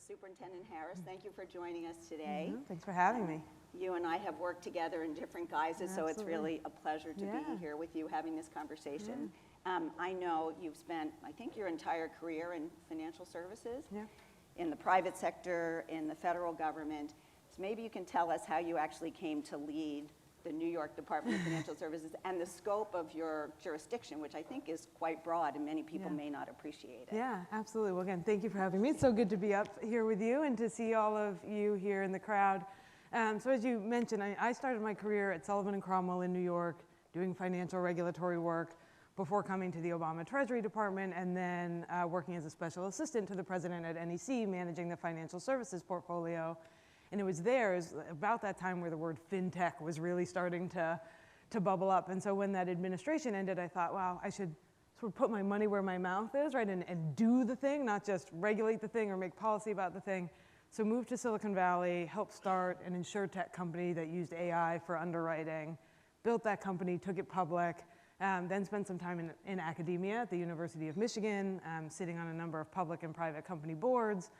Superintendent Harris, thank you for joining us today. Thanks for having me. You and I have worked together in different guises, so it's really a pleasure to be here with you having this conversation. I know you've spent, I think, your entire career in financial services, in the private sector, in the federal government. So maybe you can tell us how you actually came to lead the New York Department of Financial Services and the scope of your jurisdiction, which I think is quite broad and many people may not appreciate it. Yeah, absolutely. Well, again, thank you for having me. It's so good to be up here with you and to see all of you here in the crowd. So as you mentioned, I started my career at Sullivan & Cromwell in New York doing financial regulatory work before coming to the Obama Treasury Department and then working as a special assistant to the president at NEC, managing the financial services portfolio. And it was about that time where the word fintech was really starting to bubble up. And so when that administration ended, I thought, wow, I should sort of put my money where my mouth is, right, and do the thing, not just regulate the thing or make policy about the thing. So moved to Silicon Valley, helped start an insurtech company that used AI for underwriting, built that company, took it public, then spent some time in academia at the University of Michigan, sitting on a number of public and private company boards,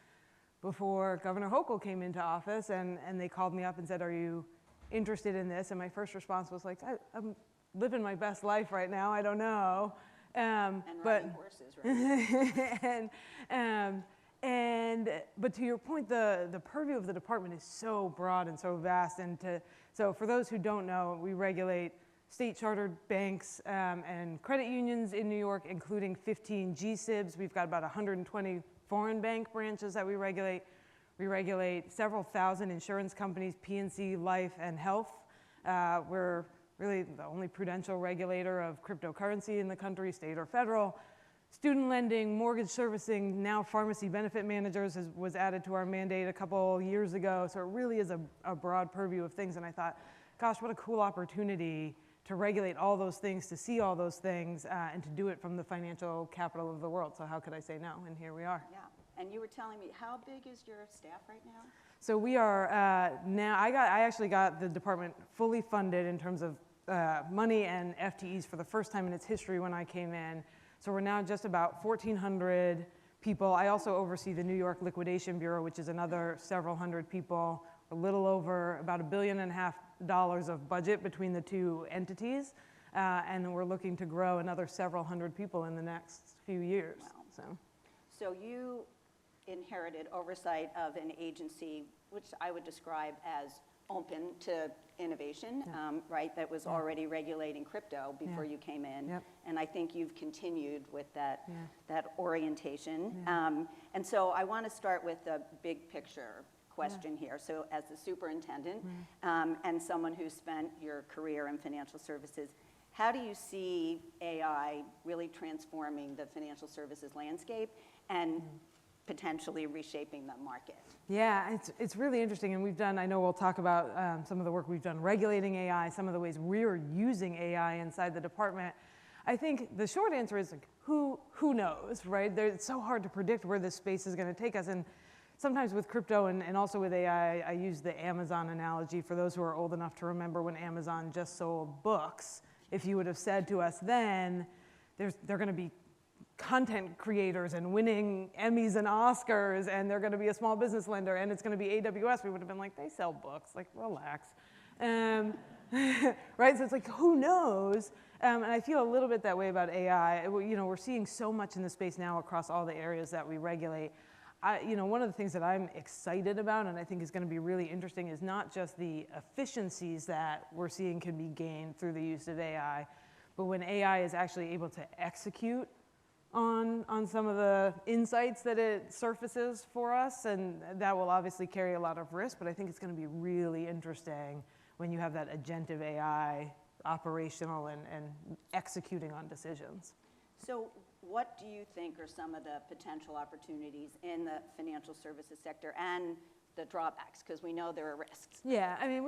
before Governor Hochul came into office, and they called me up and said, are you interested in this? And my first response was like, I'm living my best life right now, I don't know. And riding horses, right? But to your point, the purview of the department is so broad and so vast. So for those who don't know, we regulate state chartered banks and credit unions in New York, including 15 GSIBs. We've got about 120 foreign bank branches that we regulate. We regulate several thousand insurance companies, P&C, life, and health. We're really the only prudential regulator of cryptocurrency in the country, state or federal. Student lending, mortgage servicing, now pharmacy benefit managers was added to our mandate a couple years ago. So it really is a broad purview of things. And I thought, gosh, what a cool opportunity to regulate all those things, to see all those things, and to do it from the financial capital of the world. So how could I say no? And here we are. Yeah, and you were telling me, how big is your staff right now? So we are now, I actually got the department fully funded in terms of money and FTEs for the first time in its history when I came in. So we're now just about 1,400 people. I also oversee the New York Liquidation Bureau, which is another several hundred people, a little over about $1.5 billion of budget between the two entities. And we're looking to grow another several hundred people in the next few years. Wow. So you inherited oversight of an agency which I would describe as open to innovation, right, that was already regulating crypto before you came in. And I think you've continued with that orientation. And so I want to start with the big picture question here. So as the superintendent and someone who's spent your career in financial services, how do you see AI really transforming the financial services landscape and potentially reshaping the market? Yeah, it's really interesting, and we've done, I know we'll talk about some of the work we've done regulating AI, some of the ways we're using AI inside the department. I think the short answer is like, who knows, right? It's so hard to predict where this space is going to take us, and sometimes with crypto and also with AI, I use the Amazon analogy for those who are old enough to remember when Amazon just sold books. If you would have said to us then, they're going to be content creators and winning Emmys and Oscars, and they're going to be a small business lender, and it's going to be AWS, we would have been like, they sell books, like, relax. Right, so it's like, who knows? And I feel a little bit that way about AI. You know, we're seeing so much in the space now across all the areas that we regulate. One of the things that I'm excited about and I think is going to be really interesting is not just the efficiencies that we're seeing can be gained through the use of AI, but when AI is actually able to execute on some of the insights that it surfaces for us, and that will obviously carry a lot of risk, but I think it's going to be really interesting when you have that agentive AI operational and executing on decisions. So what do you think are some of the potential opportunities in the financial services sector and the drawbacks? Because we know there are risks. Yeah, I mean,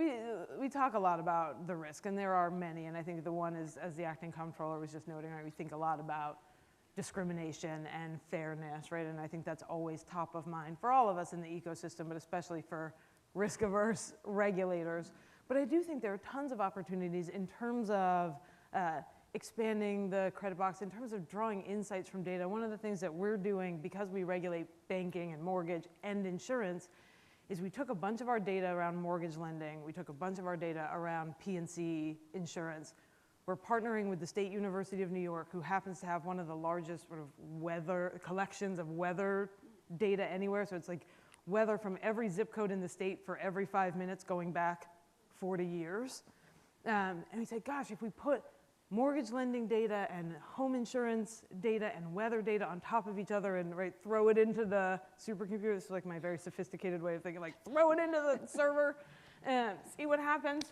we talk a lot about the risk, and there are many, and I think the one is, as the acting comptroller was just noting, right, we think a lot about discrimination and fairness, right? And I think that's always top of mind for all of us in the ecosystem, but especially for risk-averse regulators. But I do think there are tons of opportunities in terms of expanding the credit box in terms of drawing insights from data. One of the things that we're doing, because we regulate banking and mortgage and insurance, is we took a bunch of our data around mortgage lending, we took a bunch of our data around P&C insurance. We're partnering with the State University of New York, who happens to have one of the largest sort of weather collections of weather data anywhere. So it's like weather from every zip code in the state for every 5 minutes going back 40 years. And we said, gosh, if we put mortgage lending data and home insurance data and weather data on top of each other and throw it into the supercomputer. This is like my very sophisticated way of thinking, like throw it into the server and see what happens.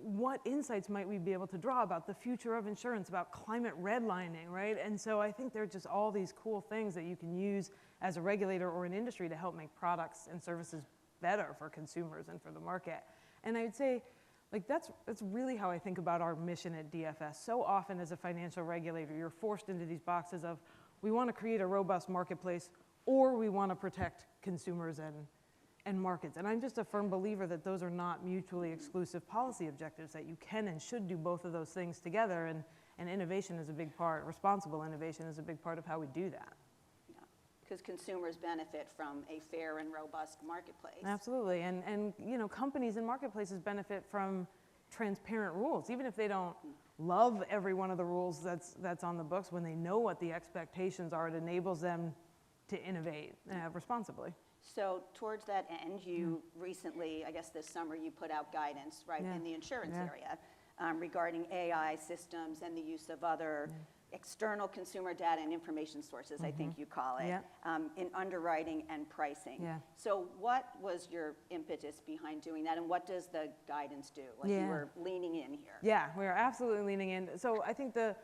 What insights might we be able to draw about the future of insurance, about climate redlining, right? And so I think there are just all these cool things that you can use as a regulator or an industry to help make products and services better for consumers and for the market. And I would say, like that's really how I think about our mission at DFS. So often as a financial regulator, you're forced into these boxes of, we want to create a robust marketplace or we want to protect consumers and markets. And I'm just a firm believer that those are not mutually exclusive policy objectives, that you can and should do both of those things together, and innovation is a big part, responsible innovation is a big part of how we do that. Yeah, because consumers benefit from a fair and robust marketplace. Absolutely, and you know, companies and marketplaces benefit from transparent rules, even if they don't love every one of the rules that's on the books. When they know what the expectations are, it enables them to innovate responsibly. So towards that end, you recently, I guess this summer, you put out guidance, right, in the insurance area regarding AI systems and the use of other external consumer data and information sources, I think you call it, in underwriting and pricing. So what was your impetus behind doing that, and what does the guidance do? Like you were leaning in here. Yeah, we are absolutely leaning in. So I think the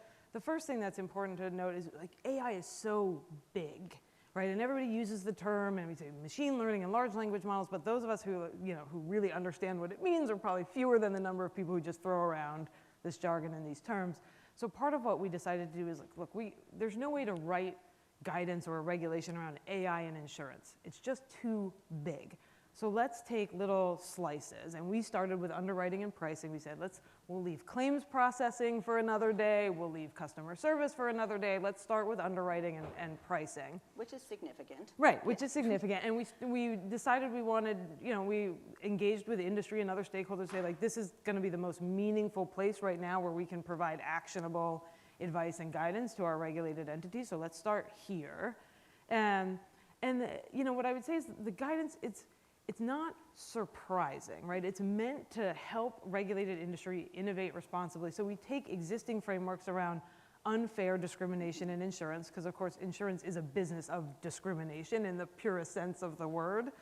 first thing that's important to note is like AI is so big. Right, and everybody uses the term, and we say machine learning and large language models, but those of us who really understand what it means are probably fewer than the number of people who just throw around this jargon and these terms. So part of what we decided to do is, like, look, there's no way to write guidance or a regulation around AI and insurance. It's just too big. So let's take little slices, and we started with underwriting and pricing. We said, we'll leave claims processing for another day, we'll leave customer service for another day, let's start with underwriting and pricing. Which is significant. Right, which is significant, and we decided we wanted, we engaged with industry and other stakeholders to say, like, this is gonna be the most meaningful place right now where we can provide actionable advice and guidance to our regulated entities, so let's start here. And what I would say is the guidance, it's not surprising, right? It's meant to help regulated industry innovate responsibly. So we take existing frameworks around unfair discrimination in insurance, because of course insurance is a business of discrimination in the purest sense of the word.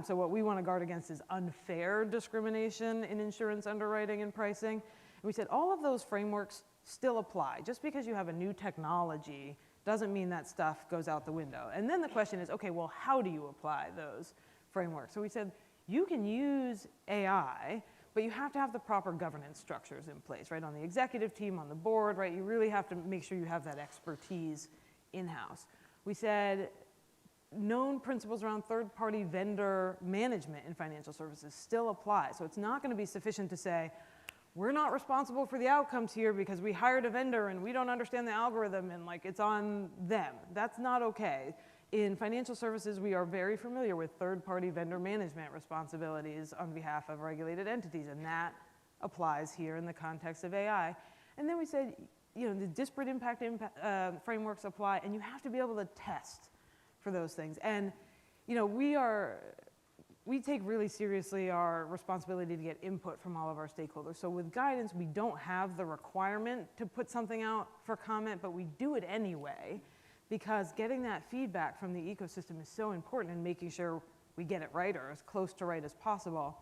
So what we want to guard against is unfair discrimination in insurance underwriting and pricing. And we said all of those frameworks still apply. Just because you have a new technology doesn't mean that stuff goes out the window. And then the question is, okay, well, how do you apply those framework? So we said, you can use AI, but you have to have the proper governance structures in place, right? On the executive team, on the board, right? You really have to make sure you have that expertise in-house. We said, known principles around third-party vendor management in financial services still apply. So it's not gonna be sufficient to say, we're not responsible for the outcomes here because we hired a vendor and we don't understand the algorithm and like it's on them. That's not okay. In financial services, we are very familiar with third-party vendor management responsibilities on behalf of regulated entities, and that applies here in the context of AI. And then we said, the disparate impact frameworks apply, and you have to be able to test for those things. And we take really seriously our responsibility to get input from all of our stakeholders. So with guidance, we don't have the requirement to put something out for comment, but we do it anyway, because getting that feedback from the ecosystem is so important in making sure we get it right or as close to right as possible.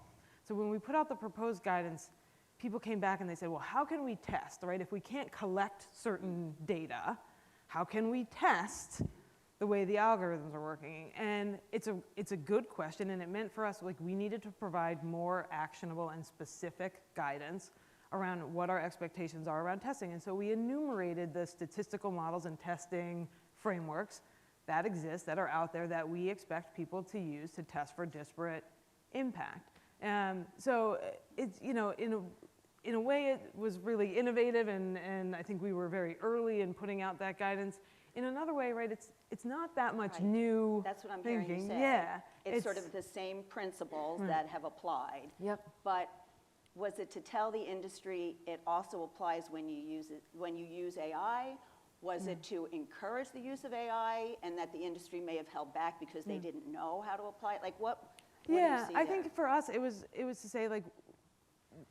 So when we put out the proposed guidance, people came back and they said, well, how can we test, right? If we can't collect certain data, how can we test the way the algorithms are working? And it's a good question, and it meant for us, like, we needed to provide more actionable and specific guidance around what our expectations are around testing. And so we enumerated the statistical models and testing frameworks that exist, that are out there, that we expect people to use to test for disparate impact. So it's, in a way, it was really innovative, and I think we were very early in putting out that guidance. In another way, right, it's not that much Right. new That's what I'm thinking. hearing you say. Yeah. It's sort of the same principles that have applied. Yep. But was it to tell the industry it also applies when you use AI? Was it to encourage the use of AI and that the industry may have held back because they didn't know how to apply it? Like what do you see I there? think for us, it was to say, like,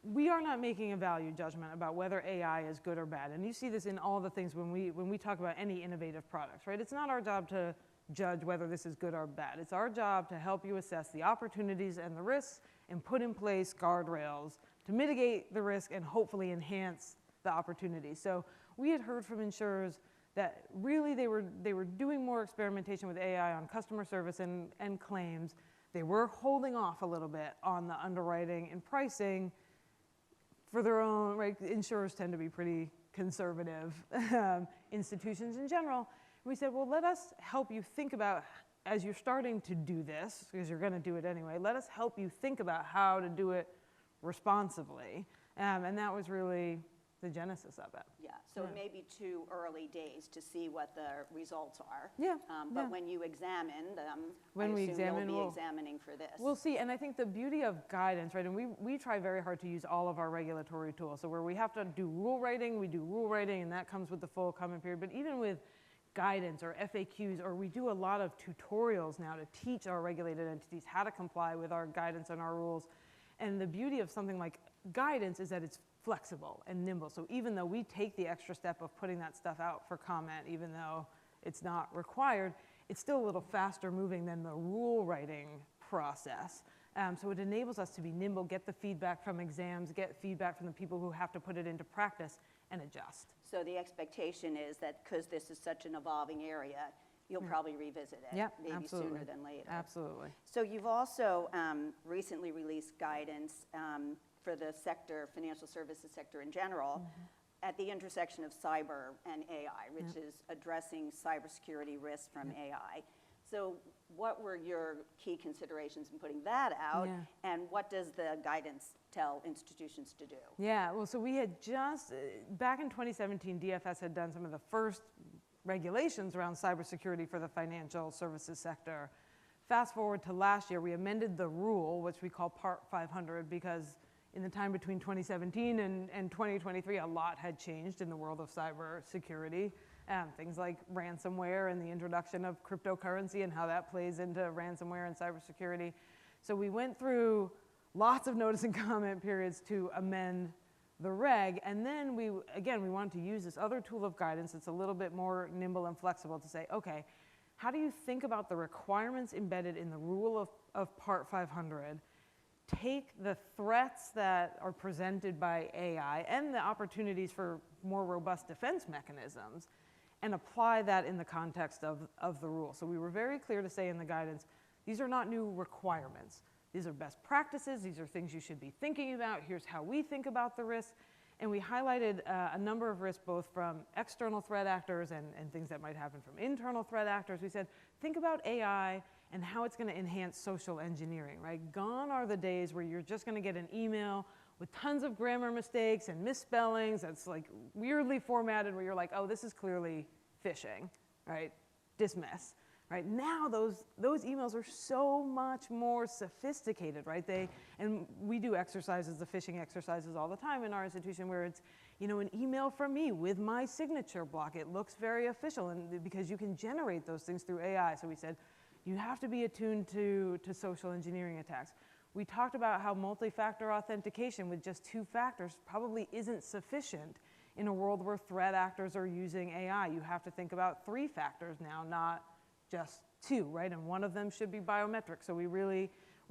we are not making a value judgment about whether AI is good or bad. And you see this in all the things when we talk about any innovative products, right? It's not our job to judge whether this is good or bad. It's our job to help you assess the opportunities and the risks and put in place guardrails to mitigate the risk and hopefully enhance the opportunity. So we had heard from insurers that really they were doing more experimentation with AI on customer service and claims. They were holding off a little bit on the underwriting and pricing for their own, right? Insurers tend to be pretty conservative institutions in general. And we said, well, let us help you think about, as you're starting to do this, because you're going to do it anyway, let us help you think about how to do it responsibly. And that was really the genesis of it. Yeah, so it may be too early days to see what the results are. Yeah, But yeah. when you examine them, When I we assume examine, you'll we'll- be examining for this. We'll see, and I think the beauty of guidance, right, and we try very hard to use all of our regulatory tools. So where we have to do rule writing, we do rule writing, and that comes with the full comment period. But even with guidance or FAQs, or we do a lot of tutorials now to teach our regulated entities how to comply with our guidance and our rules. And the beauty of something like guidance is that it's flexible and nimble. So even though we take the extra step of putting that stuff out for comment, even though it's not required, it's still a little faster moving than the rule writing process. So it enables us to be nimble, get the feedback from exams, get feedback from the people who have to put it into practice, and adjust. So the expectation is that because this is such an evolving area, you'll probably revisit it, Yep, maybe absolutely. sooner than later. Absolutely. So you've also recently released guidance for the sector, financial services sector in general, at the intersection of cyber and AI, which is addressing cybersecurity risks from AI. So what were your key considerations in putting that out? Yeah. And what does the guidance tell institutions to do? Yeah, well, so we had just, back in 2017, DFS had done some of the first regulations around cybersecurity for the financial services sector. Fast forward to last year, we amended the rule, which we call Part 500, because in the time between 2017 and 2023, a lot had changed in the world of cybersecurity. Things like ransomware and the introduction of cryptocurrency and how that plays into ransomware and cybersecurity. So we went through lots of notice and comment periods to amend the reg, and then we wanted to use this other tool of guidance that's a little bit more nimble and flexible to say, okay, how do you think about the requirements embedded in the rule of Part 500, take the threats that are presented by AI and the opportunities for more robust defense mechanisms, and apply that in the context of the rule. So we were very clear to say in the guidance, these are not new requirements. These are best practices. These are things you should be thinking about. Here's how we think about the risk. And we highlighted a number of risks, both from external threat actors and things that might happen from internal threat actors. We said, think about AI and how it's going to enhance social engineering, right? Gone are the days where you're just going to get an email with tons of grammar mistakes and misspellings that's like weirdly formatted where you're like, oh, this is clearly phishing, right? Dismiss. Right? Now those emails are so much more sophisticated, right? And we do exercises, the phishing exercises all the time in our institution where it's, an email from me with my signature block. It looks very official, and because you can generate those things through AI. So we said, you have to be attuned to social engineering attacks. We talked about how multi-factor authentication with just 2 factors probably isn't sufficient in a world where threat actors are using AI. You have to think about 3 factors now, not just 2, right? And one of them should be biometric. So we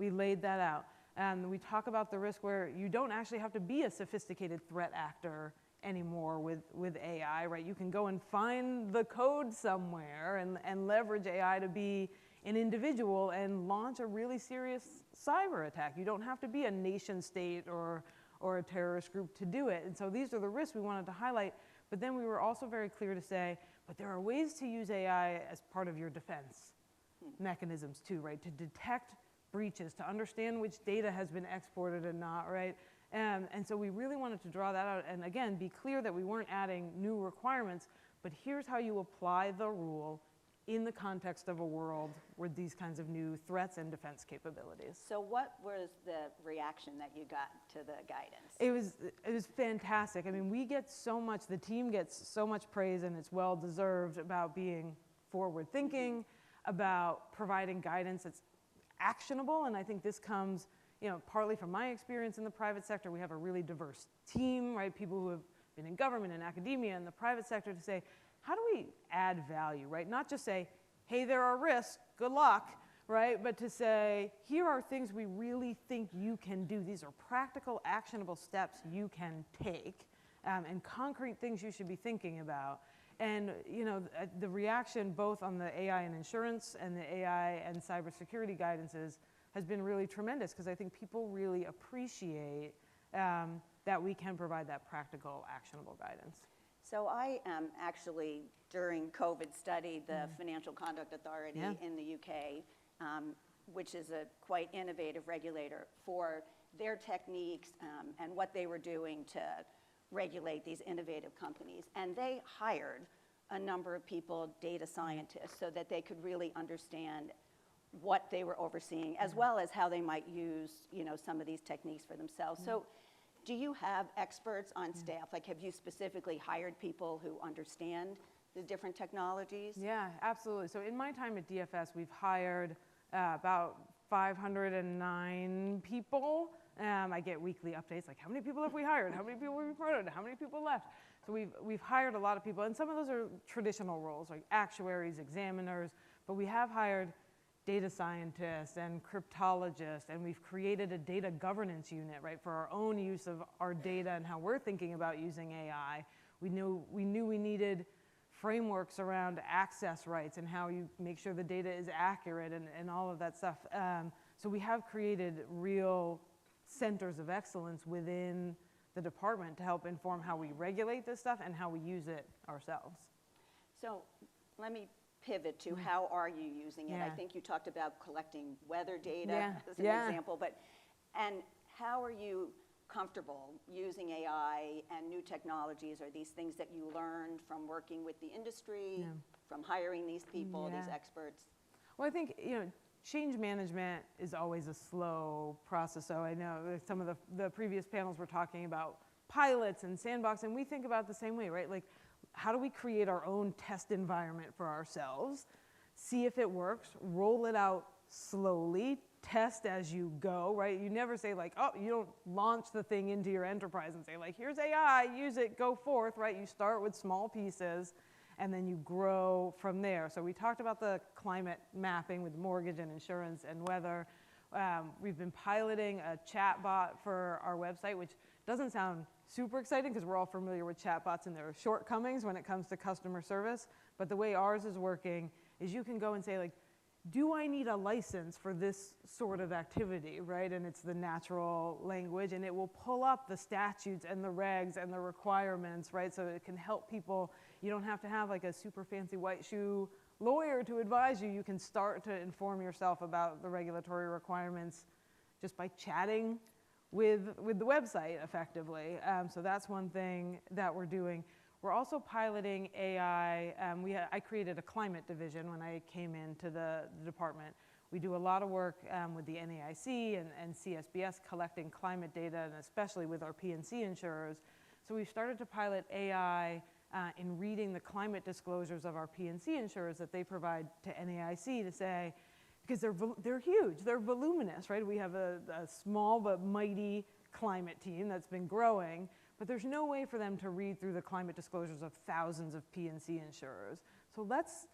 laid that out. And we talk about the risk where you don't actually have to be a sophisticated threat actor anymore with AI, right? You can go and find the code somewhere and leverage AI to be an individual and launch a really serious cyber attack. You don't have to be a nation state or a terrorist group to do it. And so these are the risks we wanted to highlight. But then we were also very clear to say, but there are ways to use AI as part of your defense mechanisms too, right? To detect breaches, to understand which data has been exported and not, right? And so we really wanted to draw that out and again, be clear that we weren't adding new requirements, but here's how you apply the rule in the context of a world with these kinds of new threats and defense capabilities. So what was the reaction that you got to the guidance? It was fantastic. I mean, we get so much, the team gets so much praise, and it's well deserved, about being forward thinking, about providing guidance that's actionable. And I think this comes, partly from my experience in the private sector. We have a really diverse team, right? People who have been in government and academia and the private sector, to say, how do we add value, right? Not just say, hey, there are risks, good luck, right? But to say, here are things we really think you can do. These are practical, actionable steps you can take, and concrete things you should be thinking about. And the reaction both on the AI and insurance and the AI and cybersecurity guidances has been really tremendous, because I think people really appreciate that we can provide that practical, actionable guidance. So I actually, during COVID, studied the Financial Conduct Authority in the UK, which is a quite innovative regulator, for their techniques and what they were doing to regulate these innovative companies. And they hired a number of people, data scientists, so that they could really understand what they were overseeing, as well as how they might use, some of these techniques for themselves. So do you have experts on staff? Like, have you specifically hired people who understand the different technologies? Yeah, absolutely. So in my time at DFS, we've hired about 509 people. I get weekly updates, like how many people have we hired? How many people have we promoted? How many people left? So we've hired a lot of people, and some of those are traditional roles, like actuaries, examiners, but we have hired data scientists and cryptologists, and we've created a data governance unit, right, for our own use of our data and how we're thinking about using AI. We knew we needed frameworks around access rights and how you make sure the data is accurate and all of that stuff. So we have created real centers of excellence within the department to help inform how we regulate this stuff and how we use it ourselves. So let me pivot to how are you using it? Yeah. I think you talked about collecting weather data as an Yeah. example, and how are you comfortable using AI and new technologies? Are these things that you learned from working with the industry, from hiring these people, these experts? Well, I think, change management is always a slow process. So I know some of the previous panels were talking about pilots and sandbox, and we think about it the same way, right? Like, how do we create our own test environment for ourselves, see if it works, roll it out slowly, test as you go, right? You never say like, oh, you don't launch the thing into your enterprise and say like, here's AI, use it, go forth, right? You start with small pieces and then you grow from there. So we talked about the climate mapping with mortgage and insurance and weather. We've been piloting a chatbot for our website, which doesn't sound super exciting because we're all familiar with chatbots and their shortcomings when it comes to customer service. But the way ours is working is you can go and say like, do I need a license for this sort of activity, right? And it's the natural language, and it will pull up the statutes and the regs and the requirements, right? So it can help people. You don't have to have like a super fancy white shoe lawyer to advise you. You can start to inform yourself about the regulatory requirements just by chatting with the website effectively. So that's one thing that we're doing. We're also piloting AI. I created a climate division when I came into the department. We do a lot of work with the NAIC and CSBS collecting climate data, and especially with our P&C insurers. So we've started to pilot AI in reading the climate disclosures of our P&C insurers that they provide to NAIC to say, because they're huge, they're voluminous, right? We have a small but mighty climate team that's been growing, but there's no way for them to read through the climate disclosures of thousands of P&C insurers. So let's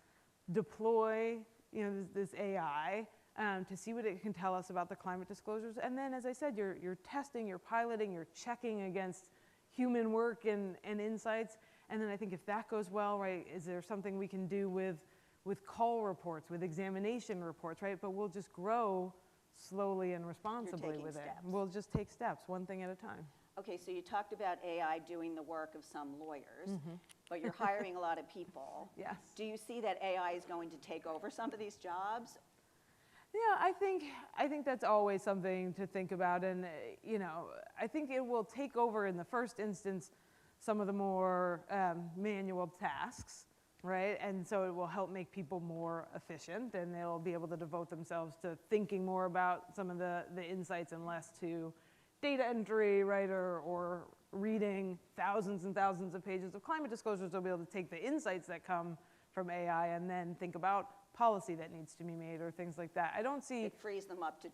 deploy this AI to see what it can tell us about the climate disclosures. And then, as I said, you're testing, you're piloting, you're checking against human work and insights. And then I think if that goes well, right, is there something we can do with call reports, with examination reports, right? But we'll just grow slowly and responsibly with it. We'll just take steps, one thing at a time. Okay, so you talked about AI doing the work of some lawyers, but you're hiring a lot of people. Yes. Do you see that AI is going to take over some of these jobs? Yeah, I think that's always something to think about, and you know, I think it will take over in the first instance some of the more manual tasks, right? And so it will help make people more efficient, and they'll be able to devote themselves to thinking more about some of the insights and less to data entry, right, or reading thousands and thousands of pages of climate disclosures. They'll be able to take the insights that come from AI and then think about policy that needs to be made or things like that. I don't see It frees them up to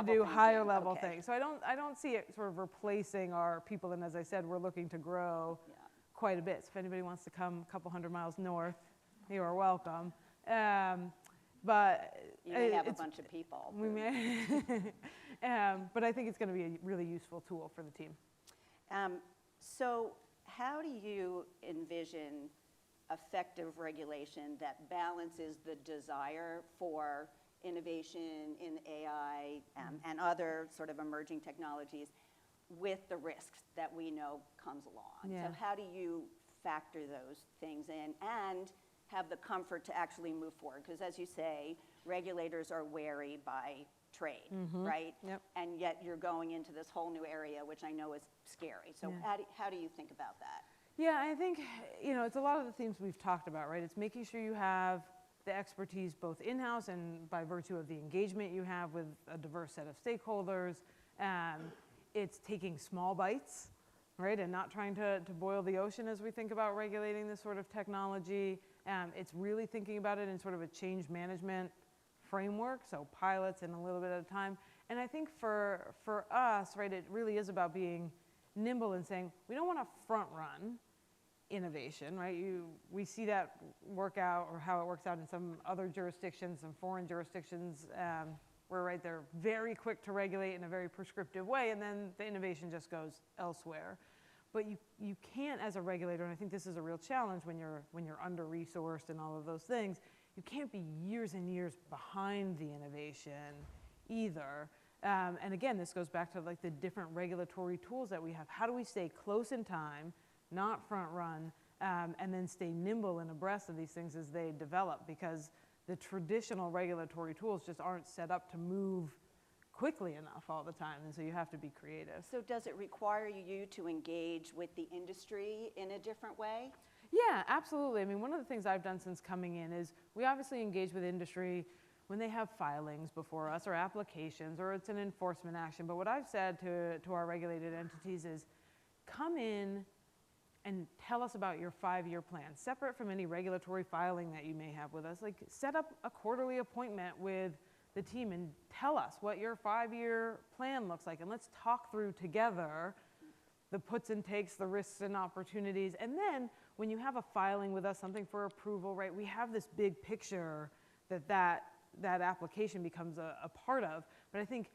do higher level things. So I don't see it sort of replacing our people. And as I said, we're looking to grow quite a bit. So if anybody wants to come a couple hundred miles north, you are welcome. But you may have a bunch of people. We may, but I think it's going to be a really useful tool for the team. So how do you envision effective regulation that balances the desire for innovation in AI and other sort of emerging technologies with the risks that we know comes along? Yeah. So how do you factor those things in and have the comfort to actually move forward? Because as you say, regulators are wary by trade, right? Yep. And yet you're going into this whole new area, which I know is scary. So how do you think about that? Yeah, I think, you know, it's a lot of the themes we've talked about, right? It's making sure you have the expertise both in-house and by virtue of the engagement you have with a diverse set of stakeholders. It's taking small bites, right? And not trying to boil the ocean as we think about regulating this sort of technology. It's really thinking about it in sort of a change management framework, so pilots and a little bit at a time. And I think for us, right, it really is about being nimble and saying, we don't want to front run innovation, right? We see that work out, or how it works out in some other jurisdictions, some foreign jurisdictions, where, right, they're very quick to regulate in a very prescriptive way, and then the innovation just goes elsewhere. But you can't, as a regulator, and I think this is a real challenge when you're under-resourced and all of those things, you can't be years and years behind the innovation either. And again, this goes back to like the different regulatory tools that we have. How do we stay close in time, not front run, and then stay nimble and abreast of these things as they develop? Because the traditional regulatory tools just aren't set up to move quickly enough all the time, and so you have to be creative. So does it require you to engage with the industry in a different way? Yeah, absolutely. I mean, one of the things I've done since coming in is we obviously engage with industry when they have filings before us or applications or it's an enforcement action. But what I've said to our regulated entities is come in and tell us about your 5-year plan, separate from any regulatory filing that you may have with us. Like, set up a quarterly appointment with the team and tell us what your 5-year plan looks like. And let's talk through together the puts and takes, the risks and opportunities. And then when you have a filing with us, something for approval, right, we have this big picture that application becomes a part of. But I think,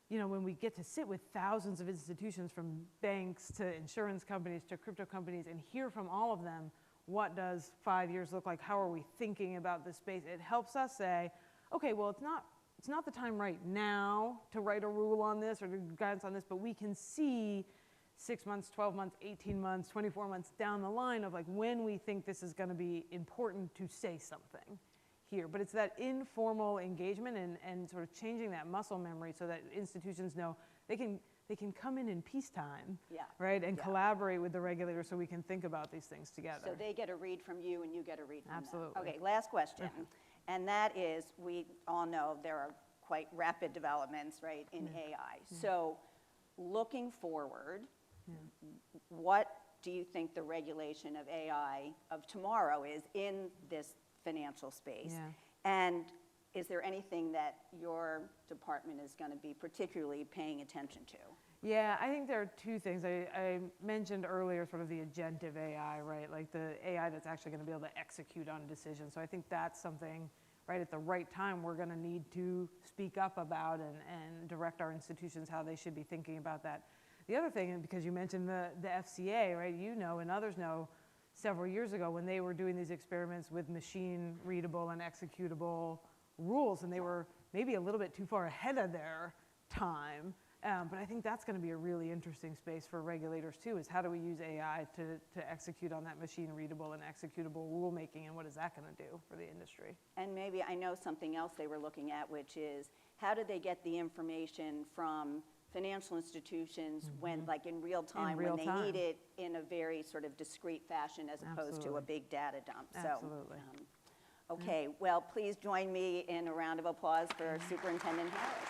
you know, when we get to sit with thousands of institutions, from banks to insurance companies to crypto companies, and hear from all of them, what does 5 years look like? How are we thinking about this space? It helps us say, okay, well, it's not the time right now to write a rule on this or to guidance on this, but we can see 6 months, 12 months, 18 months, 24 months down the line of like when we think this is going to be important to say something here. But it's that informal engagement and sort of changing that muscle memory so that institutions know they can come in peacetime, right, and collaborate with the regulator so we can think about these things together. So they get a read from you and you get a read from Absolutely. them. Okay, last question. And that is, we all know there are quite rapid developments, right, in AI. So looking forward, what do you think the regulation of AI of tomorrow is in this financial space? And is there anything that your department is going to be particularly paying attention to? Yeah, I think there are two things. I mentioned earlier sort of the agentive AI, right? Like the AI that's actually going to be able to execute on decisions. So I think that's something, right, at the right time we're going to need to speak up about and direct our institutions how they should be thinking about that. The other thing, and because you mentioned the FCA, right, you know and others know, several years ago when they were doing these experiments with machine readable and executable rules, and they were maybe a little bit too far ahead of their time, But I think that's going to be a really interesting space for regulators too, is how do we use AI to execute on that machine readable and executable rulemaking, and what is that going to do for the industry? And maybe I know something else they were looking at, which is how do they get the information from financial institutions when, like in real time, when they need it in a very sort of discrete fashion as opposed to a big data dump. Absolutely. So, okay, well, please join me in a round of applause for Superintendent Harris.